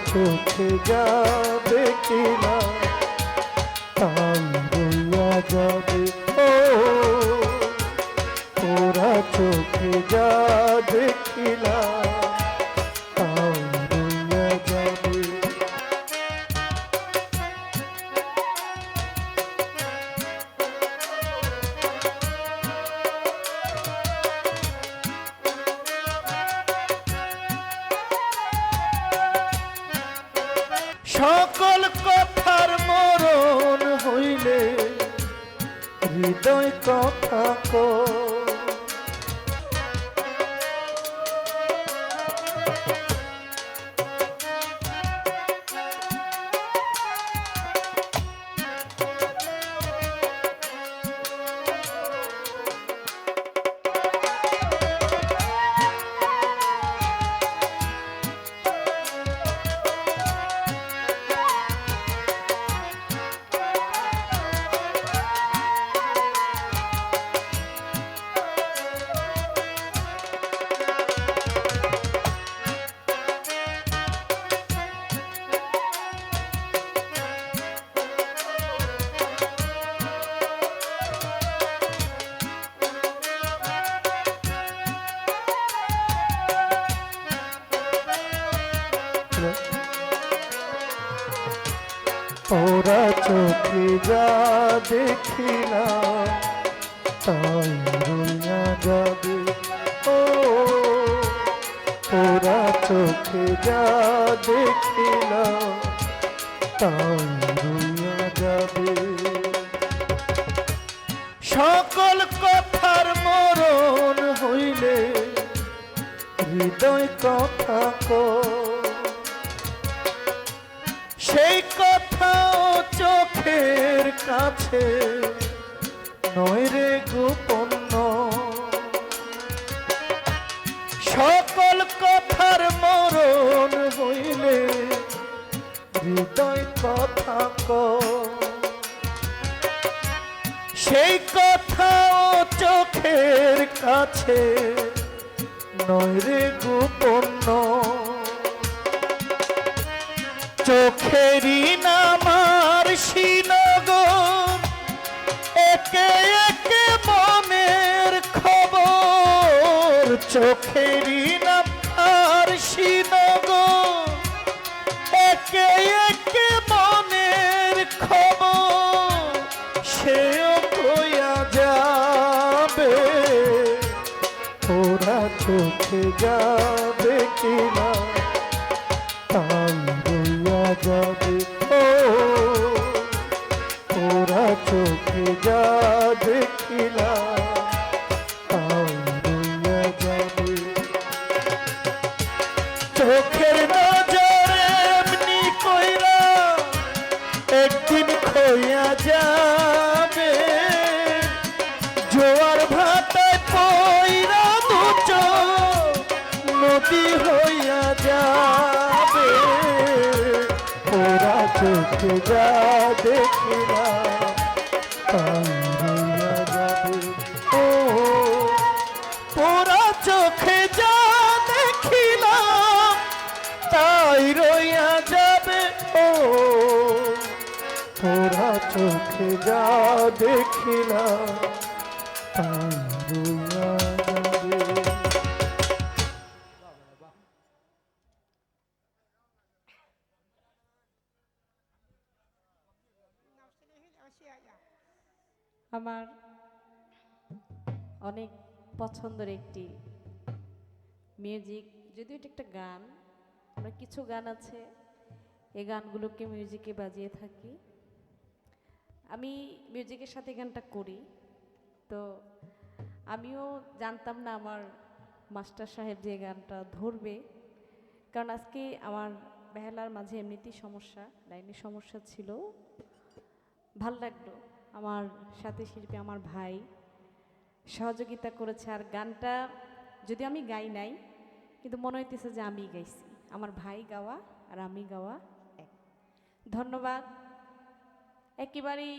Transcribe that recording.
চোখে যা দেখিলাম তাই রইয়া যাবে। ও ওরা চোখে যা দেখিলাম তাই রইয়া যাবে। সকল কথার মরণ হইলে হৃদয় কথা কয়। ওরা চোখে যা দেখিলাম তাই রইয়া যাবে। ও ওরা চোখে যা দেখিলাম তাই রইয়া যাবে। সকল কথার মরণ হইলে হৃদয় কথা কয়। সেই কথাও চোখের কাছে নয় রে গোপন। সকল কথার মরণ হইলে হৃদয় কথা কয়। সেই কথাও চোখের কাছে নয় রে গোপন। চোখেরই নামার শ্রীনগর একে একে মনের খবর। চোখেরই নামার শ্রীনগর একে একে মনের খবর সেও কইয়া যাবে। ওরা চোখে যা দেখিলাম তাই রইয়া যাবে। ও ওরা চোখে যা দেখিলাম তাই রইয়া যাবে। চোখের নজরে এমনি কইরা একদিন খইয়া যাবে। জোয়ার ভাটায় পইরা দুটো নদী হইয়া যাবে। ওরা চোখে যা দেখিলাম তাই রইয়া যাবে। ও ওরা চোখে যা দেখিলাম তাই রইয়া যাবে। ও ওরা চোখে যা দেখিলাম তাই রইয়া যাবে। আমার অনেক পছন্দের একটি মিউজিক, যদিও এটা একটা গান। আমরা কিছু গান আছে এই গানগুলোকে মিউজিকে বাজিয়ে থাকি। আমি মিউজিকের সাথে গানটা করি, তো আমিও জানতাম না আমার মাস্টার সাহেব যে গানটা ধরবে, কারণ আজকে আমার বেহালার মাঝে এমনিতেই সমস্যা, লাইনের সমস্যা ছিল। ভাল লাগলো আমার সাথে শিল্পী আমার ভাই সহযোগিতা করেছে। আর গানটা যদি আমি গাই নাই, কিন্তু মনে হইতেছে যে আমি গাইছি, আমার ভাই গাওয়া আর আমি গাওয়া এক। ধন্যবাদ। একেবারেই